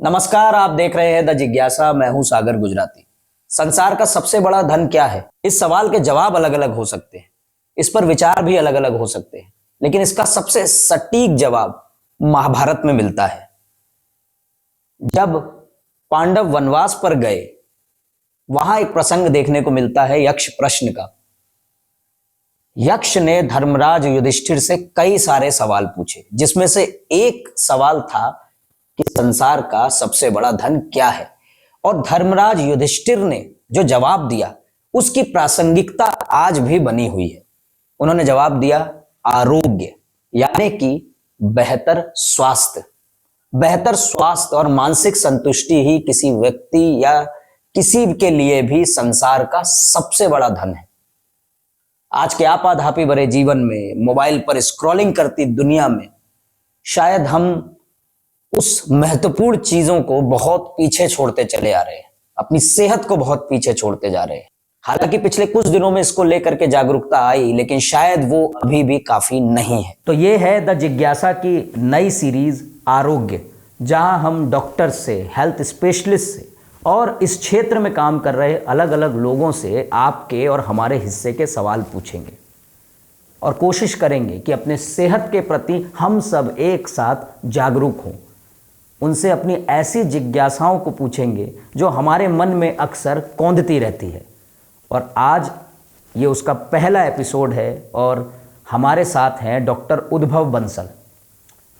नमस्कार, आप देख रहे हैं द जिज्ञासा। मैं हूं सागर गुजराती। संसार का सबसे बड़ा धन क्या है? इस सवाल के जवाब अलग अलग हो सकते हैं, इस पर विचार भी अलग अलग हो सकते हैं, लेकिन इसका सबसे सटीक जवाब महाभारत में मिलता है। जब पांडव वनवास पर गए, वहां एक प्रसंग देखने को मिलता है यक्ष प्रश्न का। यक्ष ने धर्मराज युधिष्ठिर से कई सारे सवाल पूछे, जिसमें से एक सवाल था कि संसार का सबसे बड़ा धन क्या है। और धर्मराज युधिष्ठिर ने जो जवाब दिया उसकी प्रासंगिकता आज भी बनी हुई है। उन्होंने जवाब दिया आरोग्य, यानी कि बेहतर स्वास्थ्य। बेहतर स्वास्थ्य और मानसिक संतुष्टि ही किसी व्यक्ति या किसी के लिए भी संसार का सबसे बड़ा धन है। आज के आपाधापी भरे जीवन में, मोबाइल पर स्क्रॉलिंग करती दुनिया में शायद हम उस महत्वपूर्ण चीजों को बहुत पीछे छोड़ते चले आ रहे हैं, अपनी सेहत को बहुत पीछे छोड़ते जा रहे हैं। हालांकि पिछले कुछ दिनों में इसको लेकर के जागरूकता आई, लेकिन शायद वो अभी भी काफी नहीं है। तो ये है द जिज्ञासा की नई सीरीज आरोग्य, जहां हम डॉक्टर से, हेल्थ स्पेशलिस्ट से और इस क्षेत्र में काम कर रहे अलग अलग लोगों से आपके और हमारे हिस्से के सवाल पूछेंगे और कोशिश करेंगे कि अपने सेहत के प्रति हम सब एक साथ जागरूक हों। उनसे अपनी ऐसी जिज्ञासाओं को पूछेंगे जो हमारे मन में अक्सर कौंधती रहती है। और आज ये उसका पहला एपिसोड है और हमारे साथ हैं डॉक्टर उद्भव बंसल।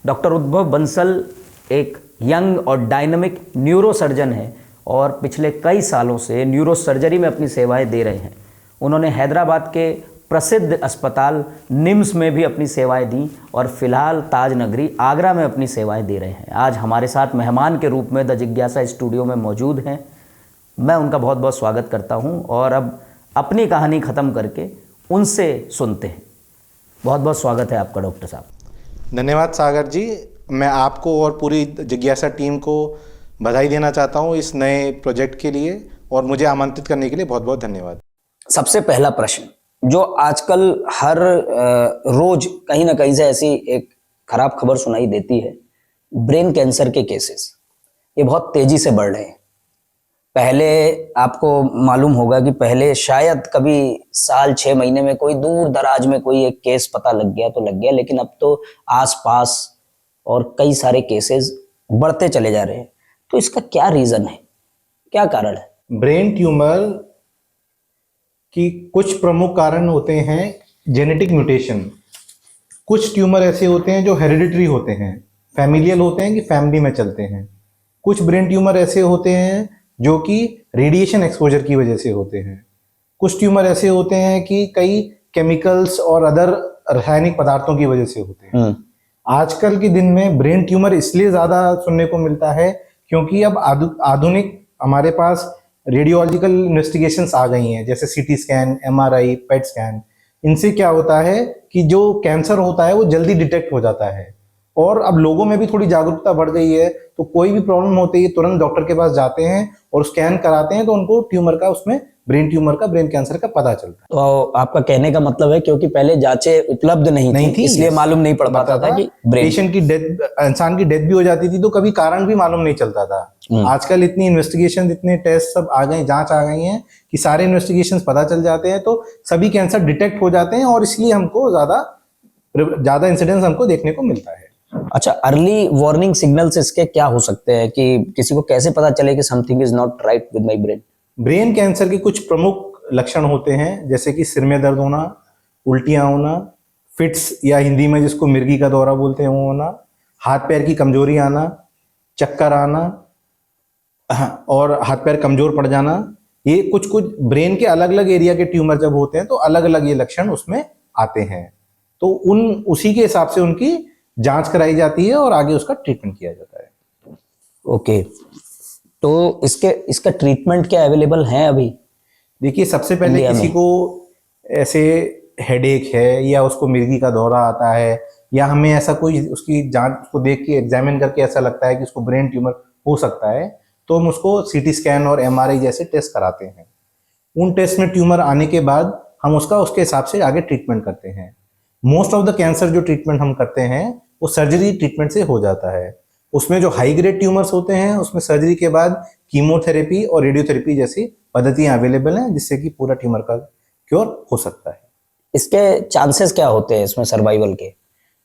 डॉक्टर उद्भव बंसल एक यंग और डायनामिक न्यूरोसर्जन हैं और पिछले कई सालों से न्यूरोसर्जरी में अपनी सेवाएं दे रहे हैं। उन्होंने हैदराबाद के प्रसिद्ध अस्पताल निम्स में भी अपनी सेवाएं दी और फिलहाल ताज नगरी आगरा में अपनी सेवाएं दे रहे हैं। आज हमारे साथ मेहमान के रूप में द जिज्ञासा स्टूडियो में मौजूद हैं। मैं उनका बहुत बहुत स्वागत करता हूं और अब अपनी कहानी ख़त्म करके उनसे सुनते हैं। बहुत बहुत स्वागत है आपका डॉक्टर साहब। धन्यवाद सागर जी। मैं आपको और पूरी जिज्ञासा टीम को बधाई देना चाहता हूं इस नए प्रोजेक्ट के लिए और मुझे आमंत्रित करने के लिए बहुत बहुत धन्यवाद। सबसे पहला प्रश्न, जो आजकल हर रोज कहीं ना कहीं से ऐसी एक खराब खबर सुनाई देती है, ब्रेन कैंसर के केसेस ये बहुत तेजी से बढ़ रहे हैं। पहले आपको मालूम होगा कि पहले शायद कभी साल 6 महीने में कोई दूर दराज में कोई एक केस पता लग गया तो लग गया, लेकिन अब तो आसपास और कई सारे केसेस बढ़ते चले जा रहे हैं। तो इसका क्या रीजन है, क्या कारण है? ब्रेन ट्यूमर कि कुछ प्रमुख कारण होते हैं जेनेटिक म्यूटेशन। कुछ ट्यूमर ऐसे होते हैं जो हेरिडिटरी होते हैं, फैमिलियल होते हैं कि फैमिली में चलते हैं। कुछ ब्रेन ट्यूमर ऐसे होते हैं जो कि रेडिएशन एक्सपोजर की वजह से होते हैं। कुछ ट्यूमर ऐसे होते हैं कि कई केमिकल्स और अदर रासायनिक पदार्थों की वजह से होते हैं। आजकल के दिन में ब्रेन ट्यूमर इसलिए ज़्यादा सुनने को मिलता है क्योंकि अब आधुनिक हमारे पास रेडियोलॉजिकल इन्वेस्टिगेशंस आ गई हैं, जैसे CT scan, MRI, PET scan. इनसे क्या होता है कि जो कैंसर होता है वो जल्दी डिटेक्ट हो जाता है और अब लोगों में भी थोड़ी जागरूकता बढ़ गई है। तो कोई भी प्रॉब्लम होती है तुरंत डॉक्टर के पास जाते हैं और स्कैन कराते हैं, तो उनको ट्यूमर का, उसमें ब्रेन ट्यूमर का, ब्रेन कैंसर का पता चलता है। तो आपका कहने का मतलब है क्योंकि पहले जांचें उपलब्ध नहीं थी, इसलिए मालूम नहीं पड़ पाता था कि पेशेंट की डेथ, इंसान की डेथ भी हो जाती थी तो कभी कारण भी मालूम नहीं चलता था। आजकल इतनी इन्वेस्टिगेशन, इतने टेस्ट सब आ गए, जांच आ गई हैं कि सारे इन्वेस्टिगेशंस पता चल जाते हैं, तो सभी कैंसर डिटेक्ट हो जाते हैं और इसलिए हमको ज्यादा इंसिडेंस हमको देखने को मिलता है। अच्छा, अर्ली वार्निंग सिग्नल्स इसके क्या हो सकते हैं कि किसी को कैसे पता चले कि something is not right with my brain? Brain cancer के कुछ प्रमुख लक्षण होते हैं, जैसे कि सिर में दर्द होना, उल्टियां होना, फिट्स या हिंदी में जिसको मिर्गी का दौरा बोलते हैं वो होना, हाथ पैर की कमजोरी आना, चक्कर आना और हाथ पैर कमजोर पड़ जाना। ये कुछ ब्रेन के अलग अलग एरिया के ट्यूमर जब होते हैं तो अलग अलग ये लक्षण उसमें आते हैं। तो उसी के हिसाब से उनकी जांच कराई जाती है और आगे उसका ट्रीटमेंट किया जाता है। ओके, तो इसका ट्रीटमेंट क्या अवेलेबल है अभी? देखिए, सबसे पहले किसी को ऐसे हेडेक है या उसको मिर्गी का दौरा आता है या हमें ऐसा कोई उसकी जांच को देख के एग्जामिन करके ऐसा लगता है कि उसको ब्रेन ट्यूमर हो सकता है, तो हम उसको सीटी स्कैन और एमआरआई जैसे टेस्ट कराते हैं। उन टेस्ट में ट्यूमर आने के बाद हम उसके हिसाब से आगे ट्रीटमेंट करते हैं। मोस्ट ऑफ द कैंसर जो ट्रीटमेंट हम करते हैं वो सर्जरी ट्रीटमेंट से हो जाता है। उसमें जो हाई ग्रेड ट्यूमर्स होते हैं उसमें सर्जरी के बाद कीमोथेरेपी और रेडियोथेरेपी जैसी पद्धतियां अवेलेबल हैं जिससे कि पूरा ट्यूमर का क्योर हो सकता है। इसके चांसेस क्या होते हैं इसमें सर्वाइवल के?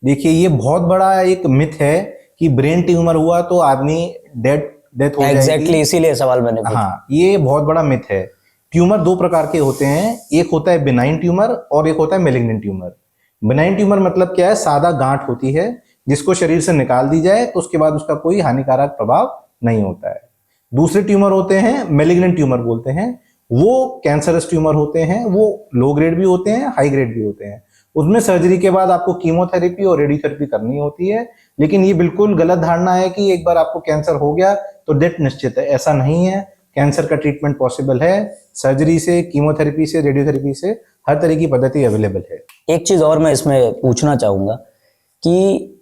देखिए ये बहुत बड़ा एक मिथ है कि ब्रेन ट्यूमर हुआ तो आदमी डेथ हो जाएगी। एग्जैक्टली इसीलिए सवाल मैंने पूछा। हाँ, ये बहुत बड़ा मिथ है। ट्यूमर दो प्रकार के होते हैं, एक होता है बिनाइन ट्यूमर और एक होता है मेलिग्नेंट ट्यूमर। बिनाइन ट्यूमर मतलब क्या है, सादा गांठ होती है जिसको शरीर से निकाल दी जाए तो उसके बाद उसका कोई हानिकारक प्रभाव नहीं होता है। दूसरे ट्यूमर होते हैं मेलिग्नेंट ट्यूमर बोलते हैं, वो कैंसरस ट्यूमर होते हैं, वो लो ग्रेड भी होते हैं हाई ग्रेड भी होते हैं। उसमें सर्जरी के बाद आपको कीमोथेरेपी और रेडियोथेरेपी करनी होती है। लेकिन ये बिल्कुल गलत धारणा है कि एक बार आपको कैंसर हो गया तो डेथ निश्चित है, ऐसा नहीं है। कैंसर का ट्रीटमेंट पॉसिबल है, सर्जरी से, कीमोथेरेपी से, रेडियोथेरेपी से, हर तरह की पद्धति अवेलेबल है। एक चीज और मैं इसमें पूछना चाहूंगा कि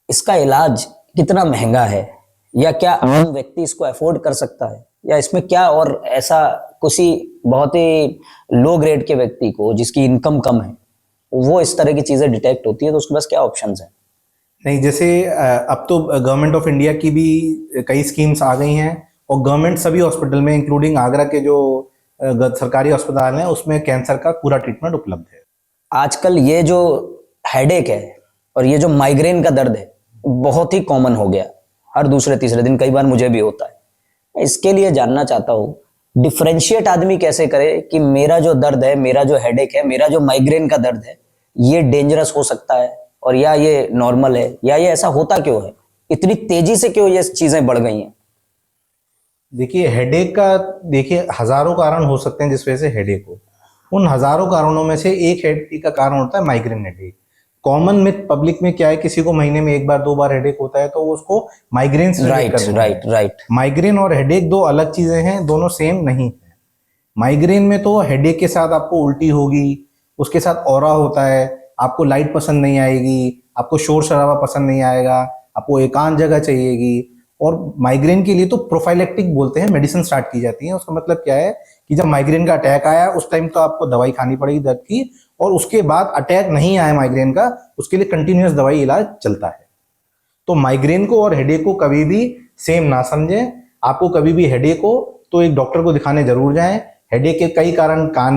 इसका इलाज कितना महंगा है, या क्या आम व्यक्ति इसको अफोर्ड कर सकता है, या इसमें क्या और ऐसा किसी बहुत ही लो ग्रेड के व्यक्ति को जिसकी इनकम कम है वो इस तरह की चीजें डिटेक्ट होती है तो उसके पास क्या ऑप्शंस हैं? नहीं, जैसे अब तो गवर्नमेंट ऑफ इंडिया की भी कई स्कीम्स आ गई हैं और गवर्नमेंट सभी हॉस्पिटल में इंक्लूडिंग आगरा के जो सरकारी अस्पताल हैं उसमें कैंसर का पूरा ट्रीटमेंट उपलब्ध है। आजकल ये जो हेडेक है और ये जो माइग्रेन का दर्द है बहुत ही कॉमन हो गया, हर दूसरे तीसरे दिन कई बार मुझे भी होता है। इसके लिए जानना चाहता हूँ डिफरेंशिएट आदमी कैसे करे कि मेरा जो दर्द है, मेरा जो हेडेक है, मेरा जो माइग्रेन का दर्द है ये डेंजरस हो सकता है और या ये नॉर्मल है, या ये ऐसा होता क्यों है, इतनी तेजी से क्यों ये चीजें बढ़ गई हैं? देखिए हेडेक का, देखिए हजारों कारण हो सकते हैं जिस वजह से हेडेक हो। उन हजारों कारणों में से एक हेडेक का कारण होता है migraine headache. Common myth public में क्या है, किसी को महीने में एक बार दो बार हेडेक होता है तो वो उसको माइग्रेन से राइट राइट राइट। माइग्रेन और हेडेक दो अलग चीजें हैं, दोनों सेम नहीं है। माइग्रेन में तो हेडेक के साथ आपको उल्टी होगी, उसके साथ ऑरा होता है, आपको लाइट पसंद नहीं आएगी, आपको शोर शराबा पसंद नहीं आएगा, आपको एकांत जगह चाहिएगी। और माइग्रेन के लिए तो प्रोफाइलेक्टिक बोलते हैं, मेडिसिन स्टार्ट की जाती है। उसका मतलब क्या है कि जब माइग्रेन का अटैक आया उस टाइम तो आपको दवाई खानी पड़ेगी दर्द की, और उसके बाद अटैक नहीं आया माइग्रेन का, उसके लिए कंटिन्यूअस दवाई इलाज चलता है। तो माइग्रेन को और हेडेक को कभी भी सेम ना समझें। आपको कभी भी हेडेक हो तो एक डॉक्टर को दिखाने जरूर जाएं। हेडेक के कई कारण, कान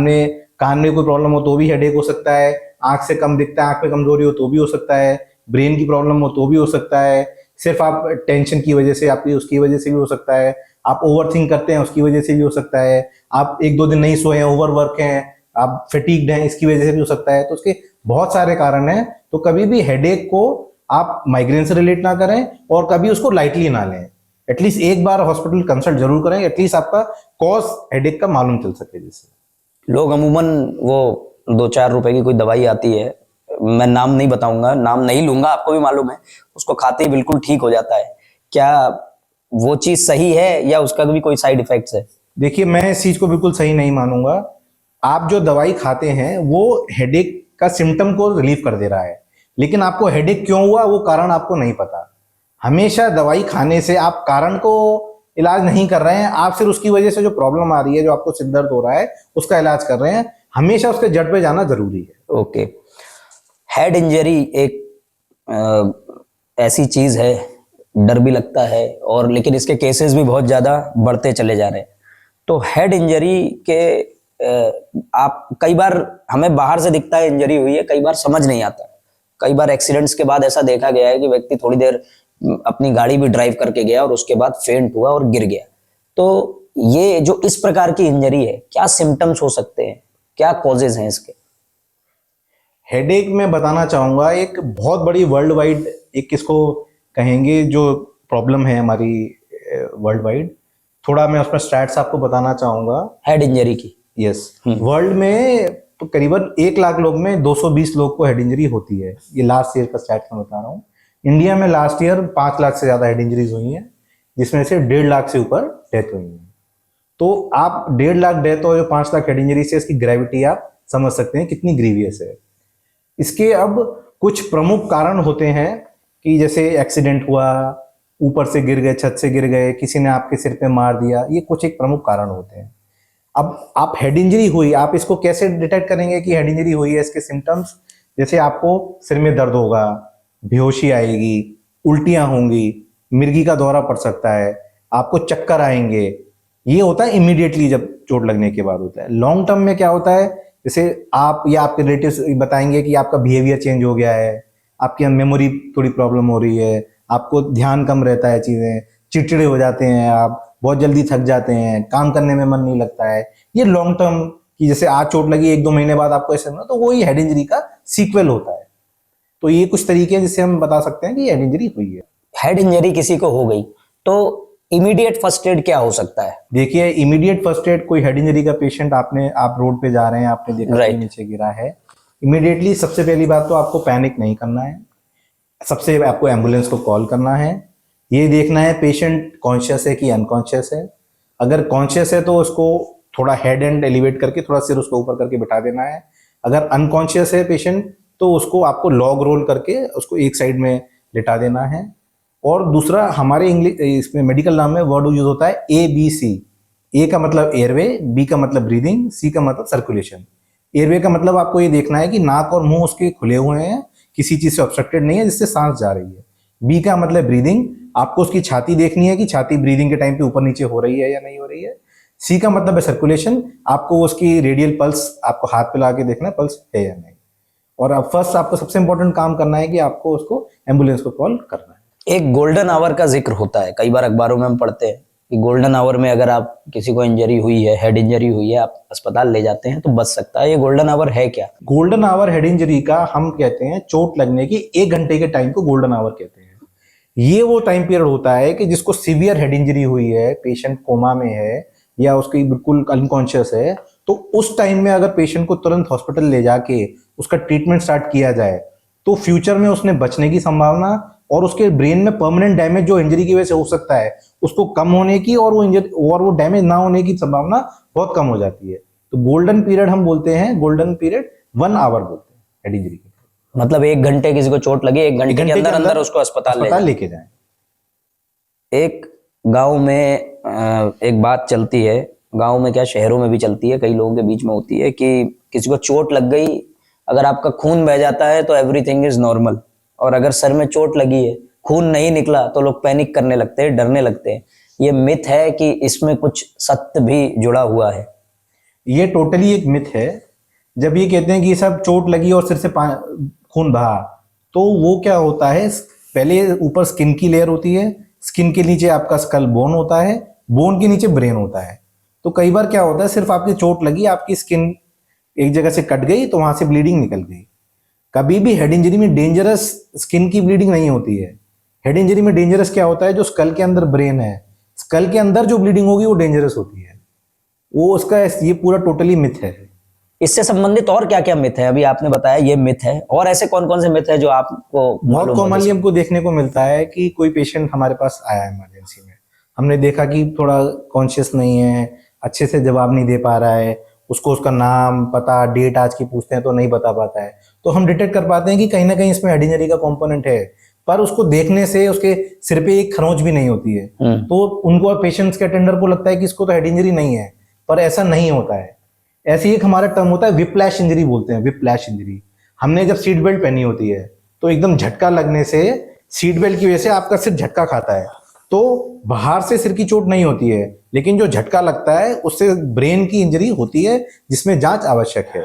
में कोई प्रॉब्लम हो तो भी हेडेक हो सकता है, आंख से कम दिखता है, आंख में कमजोरी हो तो भी हो सकता है, ब्रेन की प्रॉब्लम हो तो भी हो सकता है, सिर्फ आप टेंशन की वजह से, आपकी उसकी वजह से भी हो सकता है, आप ओवरथिंक करते हैं उसकी वजह से भी हो सकता है, आप एक दो दिन नहीं सोए हैं, ओवरवर्क हैं, आप फटीग्ड हैं, इसकी वजह से भी हो सकता है। तो उसके बहुत सारे कारण हैं। तो कभी भी हेडेक को आप माइग्रेन से रिलेट ना करें और कभी उसको लाइटली ना लें। एटलीस्ट एक बार हॉस्पिटल कंसल्ट जरूर करें, एटलीस्ट आपका कॉज हेडेक का मालूम चल सके। जिससे लोग अमूमन वो 2-4 रुपए की कोई दवाई आती है, मैं नाम नहीं बताऊंगा, नाम नहीं लूंगा, आपको भी मालूम है, उसको खाते ही बिल्कुल ठीक हो जाता है। क्या वो चीज सही है या उसका भी कोई साइड इफेक्ट्स है? देखिए मैं इस चीज को बिल्कुल सही नहीं मानूंगा। आप जो दवाई खाते हैं वो हेडेक का सिम्टम को रिलीव कर दे रहा है, लेकिन आपको हेडेक क्यों हुआ वो कारण आपको नहीं पता। हमेशा दवाई खाने से आप कारण को इलाज नहीं कर रहे हैं, आप सिर्फ उसकी वजह से जो प्रॉब्लम आ रही है, जो आपको सिर दर्द हो रहा है उसका इलाज कर रहे हैं। हमेशा उसके जड़ पे जाना जरूरी है। ओके। हेड इंजरी एक ऐसी चीज है, डर भी लगता है और लेकिन इसके केसेस भी बहुत ज्यादा बढ़ते चले जा रहे हैं। तो हेड इंजरी के आप कई बार हमें बाहर से दिखता है इंजरी हुई है, कई बार समझ नहीं आता। कई बार एक्सीडेंट्स के बाद ऐसा देखा गया है कि व्यक्ति थोड़ी देर अपनी गाड़ी भी ड्राइव करके गया और उसके बाद फेंट हुआ और गिर गया। तो ये जो इस प्रकार की इंजरी है, क्या सिम्टम्स हो सकते हैं, क्या कॉजेज हैं इसके? हेडेक में बताना चाहूंगा एक बहुत बड़ी वर्ल्ड वाइड, एक इसको कहेंगे जो प्रॉब्लम है हमारी वर्ल्ड वाइड। थोड़ा मैं उसमें स्टैट्स आपको बताना चाहूंगा हेड इंजरी की। यस, वर्ल्ड में तो करीबन 1 लाख लोग में 220 लोग को हेड इंजरी होती है। ये लास्ट ईयर का स्टैट्स मैं बता रहा हूँ। इंडिया में लास्ट ईयर 5 लाख से ज्यादा हेड इंजरीज हुई हैं, जिसमें से 1.5 लाख से ऊपर डेथ हुई है। तो आप 1.5 लाख डेथ और जो 5 लाख हेड इंजरी से इसकी ग्रेविटी आप समझ सकते हैं कितनी ग्रीवियस है। इसके अब कुछ प्रमुख कारण होते हैं कि जैसे एक्सीडेंट हुआ, ऊपर से गिर गए, छत से गिर गए, किसी ने आपके सिर पे मार दिया, ये कुछ एक प्रमुख कारण होते हैं। अब आप हेड इंजरी हुई, आप इसको कैसे डिटेक्ट करेंगे कि हेड इंजरी हुई है? इसके सिम्टम्स, जैसे आपको सिर में दर्द होगा, बेहोशी आएगी, उल्टियां होंगी, मिर्गी का दौरा पड़ सकता है, आपको चक्कर आएंगे। ये होता है इमीडिएटली जब चोट लगने के बाद होता है। लॉन्ग टर्म में क्या होता है, जैसे आप या आपके रिलेटिव्स बताएंगे कि आपका बिहेवियर चेंज हो गया है, आपकी मेमोरी थोड़ी प्रॉब्लम हो रही है, आपको ध्यान कम रहता है, चीज़ें चिड़चिड़े हो जाते हैं, आप बहुत जल्दी थक जाते हैं, काम करने में मन नहीं लगता है। ये लॉन्ग टर्म की, जैसे आज चोट लगी 1-2 महीने बाद आपको ऐसे ना, तो वही हेड इंजरी का सीक्वल होता है। तो ये कुछ तरीके हैं जिससे हम बता सकते हैं कि हेड इंजरी हुई है। हेड इंजरी किसी को हो गई तो इमीडिएट फर्स्ट एड क्या हो सकता है? देखिए, इमीडिएट फर्स्ट एड, कोई हेड इंजरी का पेशेंट आप रोड पे जा रहे हैं, आपने देखा Right. कि नीचे गिरा है, इमीडिएटली सबसे पहली बात तो आपको पैनिक नहीं करना है। सबसे आपको एम्बुलेंस को कॉल करना है। ये देखना है पेशेंट कॉन्शियस है कि अनकॉन्शियस है। अगर कॉन्शियस है तो उसको थोड़ा हेड एंड एलिवेट करके थोड़ा सिर उसको ऊपर करके बिठा देना है। अगर अनकॉन्शियस है पेशेंट तो उसको आपको लॉग रोल करके उसको एक साइड में लिटा देना है। और दूसरा, हमारे इंग्लिश इसमें मेडिकल नाम में वर्ड यूज होता है ABC। ए का मतलब एयरवे, बी का मतलब ब्रीदिंग, सी का मतलब सर्कुलेशन। एयरवे का मतलब आपको ये देखना है कि नाक और मुंह उसके खुले हुए हैं, किसी चीज से ऑब्स्ट्रक्टेड नहीं है जिससे सांस जा रही है। बी का मतलब ब्रीदिंग, आपको उसकी छाती देखनी है कि छाती ब्रीदिंग के टाइम पे ऊपर नीचे हो रही है या नहीं हो रही है। सी का मतलब है सर्कुलेशन, आपको उसकी रेडियल पल्स आपको हाथ पे ला के देखना है पल्स है या नहीं। और अब फर्स्ट आपको सबसे इंपॉर्टेंट काम करना है कि आपको उसको एम्बुलेंस को कॉल करना है। एक गोल्डन आवर का जिक्र होता है, कई बार अखबारों में हम पढ़ते हैं कि गोल्डन आवर में अगर आप किसी को इंजरी हुई है, हेड इंजरी हुई है, आप अस्पताल ले जाते हैं तो बच सकता है। ये गोल्डन आवर है क्या? गोल्डन आवर हेड इंजरी का हम कहते हैं, चोट लगने की 1 घंटे के टाइम को गोल्डन आवर कहते हैं। ये वो टाइम पीरियड होता है कि जिसको सीवियर हेड इंजरी हुई है, पेशेंट कोमा में है या उसकी बिल्कुल अनकॉन्शियस है, तो उस टाइम में अगर पेशेंट को तुरंत हॉस्पिटल ले जाके उसका ट्रीटमेंट स्टार्ट किया जाए तो फ्यूचर में उसने बचने की संभावना और उसके ब्रेन में परमानेंट डैमेज जो इंजरी की वजह से हो सकता है उसको कम होने की और वो डैमेज ना होने की संभावना बहुत कम हो जाती है। तो गोल्डन पीरियड हम बोलते हैं, गोल्डन पीरियड 1 आवर बोलते हैं हेड इंजरी के। मतलब 1 घंटे किसी को चोट लगी, 1 घंटे के अंदर अंदर उसको अस्पताल लेके जाएं। एक गांव में एक बात चलती है, गांव में क्या शहरों में भी चलती है, कई लोगों के बीच में होती है कि किसी को चोट लग गई, अगर आपका खून बह जाता है तो एवरीथिंग इज नॉर्मल, और अगर सर में चोट लगी है, खून नहीं निकला तो लोग पैनिक करने लगते हैं, डरने लगते हैं। ये मिथ है कि इसमें कुछ सत्य भी जुड़ा हुआ है? ये टोटली एक मिथ है। जब ये कहते हैं कि सब चोट लगी और सिर से खून बहा, तो वो क्या होता है, पहले ऊपर स्किन की लेयर होती है, स्किन के नीचे आपका स्कल बोन होता है, बोन के नीचे ब्रेन होता है। तो कई बार क्या होता है, सिर्फ आपकी चोट लगी, आपकी स्किन एक जगह से कट गई तो वहां से ब्लीडिंग निकल गई। कभी भी हेड इंजरी में डेंजरस स्किन की ब्लीडिंग नहीं होती है। हेड इंजरी में डेंजरस क्या होता है, जो स्कल के अंदर ब्रेन है, स्कल के अंदर जो ब्लीडिंग होगी वो डेंजरस होती है। वो उसका ये पूरा टोटली मिथ है। इससे संबंधित और क्या क्या मिथ है? अभी आपने बताया ये मिथ है, और ऐसे कौन कौन से मिथ है जो आपको बहुत कॉमनली हमको देखने को मिलता है कि कोई पेशेंट हमारे पास आया है इमरजेंसी में, हमने देखा कि थोड़ा कॉन्शियस नहीं है, अच्छे से जवाब नहीं दे पा रहा है, उसको उसका नाम पता डेट आज की पूछते हैं तो नहीं बता पाता है, तो हम डिटेक्ट कर पाते हैं कि कहीं ना कहीं इसमें हेड इंजरी का कंपोनेंट है। पर उसको देखने से उसके सिर पे एक खरोंच भी नहीं होती है, तो उनको पेशेंट्स के अटेंडर को लगता है कि इसको तो हेड इंजरी नहीं है, पर ऐसा नहीं होता है। ऐसी एक हमारा टर्म होता है विप्लैश इंजरी बोलते हैं, विप्लैश इंजरी। हमने जब सीट बेल्ट पहनी होती है तो एकदम झटका लगने से सीट बेल्ट की वजह से आपका सिर झटका खाता है, तो बाहर से सिर की चोट नहीं होती है, लेकिन जो झटका लगता है उससे ब्रेन की इंजरी होती है, जिसमें जांच आवश्यक है।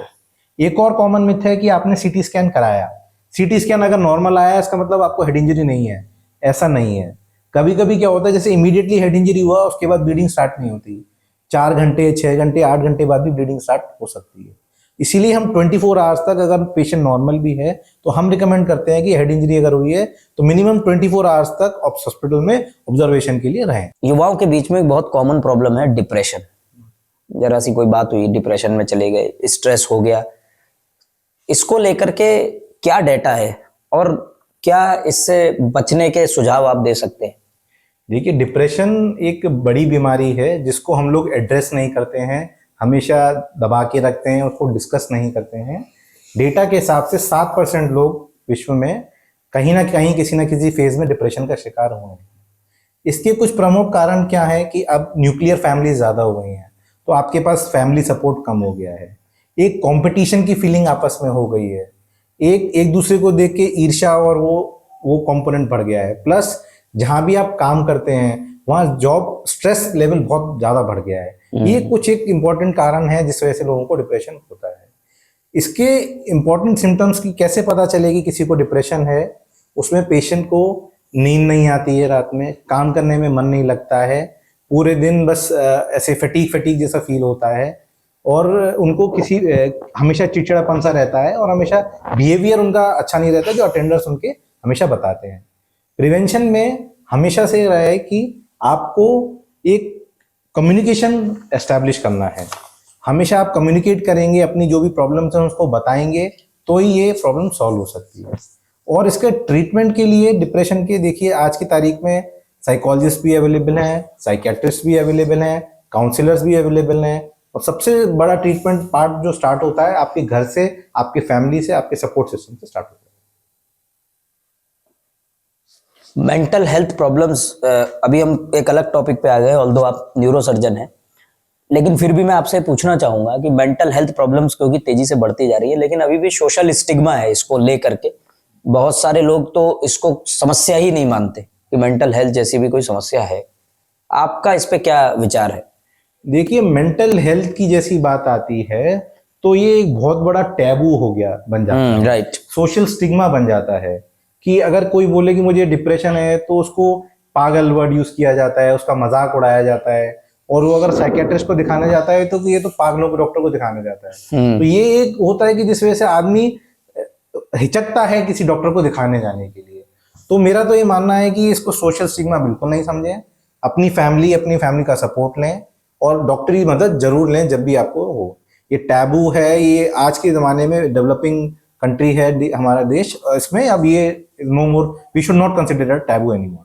एक और कॉमन मिथ है कि आपने सीटी स्कैन कराया, सीटी स्कैन अगर नॉर्मल आया इसका मतलब आपको हेड इंजरी नहीं है। ऐसा नहीं है। कभी कभी क्या होता है, जैसे इमीडिएटली हेड इंजरी हुआ उसके बाद ब्लीडिंग स्टार्ट नहीं होती, 4 घंटे 6 घंटे 8 घंटे बाद भी ब्लीडिंग स्टार्ट हो सकती है। इसीलिए हम 24 आवर्स तक, अगर पेशेंट नॉर्मल भी है तो हम रिकमेंड करते हैं कि हेड इंजरी अगर हुई है तो मिनिमम 24 आवर्स तक हॉस्पिटल में ऑब्जर्वेशन के लिए रहें। युवाओं के बीच में एक बहुत कॉमन प्रॉब्लम है डिप्रेशन। जरा सी कोई बात हुई, डिप्रेशन में चले गए, स्ट्रेस हो गया। इसको लेकर के क्या डेटा है और क्या इससे बचने के सुझाव आप दे सकते हैं? देखिए, डिप्रेशन एक बड़ी बीमारी है जिसको हम लोग एड्रेस नहीं करते हैं, हमेशा दबा के रखते हैं, उसको डिस्कस नहीं करते हैं। डेटा के हिसाब से 7% लोग विश्व में कहीं ना कहीं किसी ना किसी फेज में डिप्रेशन का शिकार हुए हैं। इसके कुछ प्रमुख कारण क्या है कि अब न्यूक्लियर फैमिली ज़्यादा हो गई हैं, तो आपके पास फैमिली सपोर्ट कम हो गया है, एक कंपटीशन की फीलिंग आपस में हो गई है, एक दूसरे को देख के ईर्ष्या और वो कंपोनेंट बढ़ गया है, प्लस जहां भी आप काम करते हैं वहां जॉब स्ट्रेस लेवल बहुत ज्यादा बढ़ गया है। ये कुछ एक इम्पोर्टेंट कारण है जिस वजह से लोगों को डिप्रेशन होता है। इसके इम्पोर्टेंट सिम्टम्स की कैसे पता चलेगी किसी को डिप्रेशन है? उसमें पेशेंट को नींद नहीं आती है, रात में काम करने में मन नहीं लगता है, पूरे दिन बस ऐसे फटीग फटीग जैसा फील होता है, और उनको किसी हमेशा चिड़चिड़ापन सा रहता है, और हमेशा बिहेवियर उनका अच्छा नहीं रहता जो अटेंडर्स उनके हमेशा बताते हैं। प्रिवेंशन में हमेशा से रहा है कि आपको एक कम्युनिकेशन एस्टैब्लिश करना है। हमेशा आप कम्युनिकेट करेंगे, अपनी जो भी प्रॉब्लम्स हैं उसको बताएंगे, तो ही ये प्रॉब्लम सॉल्व हो सकती है। और इसके ट्रीटमेंट के लिए डिप्रेशन के देखिए आज की तारीख में साइकोलॉजिस्ट भी अवेलेबल हैं, साइकेट्रिस्ट भी अवेलेबल हैं, काउंसलर्स भी अवेलेबल हैं, और सबसे बड़ा ट्रीटमेंट पार्ट जो स्टार्ट होता है आपके घर से, आपके फैमिली से, आपके सपोर्ट सिस्टम से स्टार्ट होता है। मेंटल हेल्थ प्रॉब्लम्स, अभी हम एक अलग टॉपिक पे आ गए, ऑल्दो आप न्यूरो सर्जन हैं, लेकिन फिर भी मैं आपसे पूछना चाहूंगा कि मेंटल हेल्थ प्रॉब्लम्स क्योंकि तेजी से बढ़ती जा रही है, लेकिन अभी भी सोशल स्टिग्मा है इसको लेकर के। बहुत सारे लोग तो इसको समस्या ही नहीं मानते कि मेंटल हेल्थ जैसी भी कोई समस्या है। आपका इस पे क्या विचार है? देखिए, मेंटल हेल्थ की जैसी बात आती है तो ये एक बहुत बड़ा टैबू हो गया, बन जाता है, राइट। सोशल स्टिग्मा बन जाता है कि अगर कोई बोले कि मुझे डिप्रेशन है तो उसको पागल वर्ड यूज किया जाता है, उसका मजाक उड़ाया जाता है, और वो अगर साइकेट्रिस्ट को दिखाने जाता है तो ये तो पागलों के डॉक्टर को दिखाने जाता है। तो ये एक होता है कि जिस वजह से आदमी हिचकता है किसी डॉक्टर को दिखाने जाने के लिए। तो मेरा तो ये मानना है कि इसको सोशल स्टिग्मा बिल्कुल नहीं समझें, अपनी फैमिली का सपोर्ट लें, और डॉक्टरी मदद जरूर लें जब भी आपको हो। ये टैबू है, ये आज के ज़माने में डेवलपिंग कंट्री है हमारा देश, इसमें अब ये no more, we should not consider taboo anymore.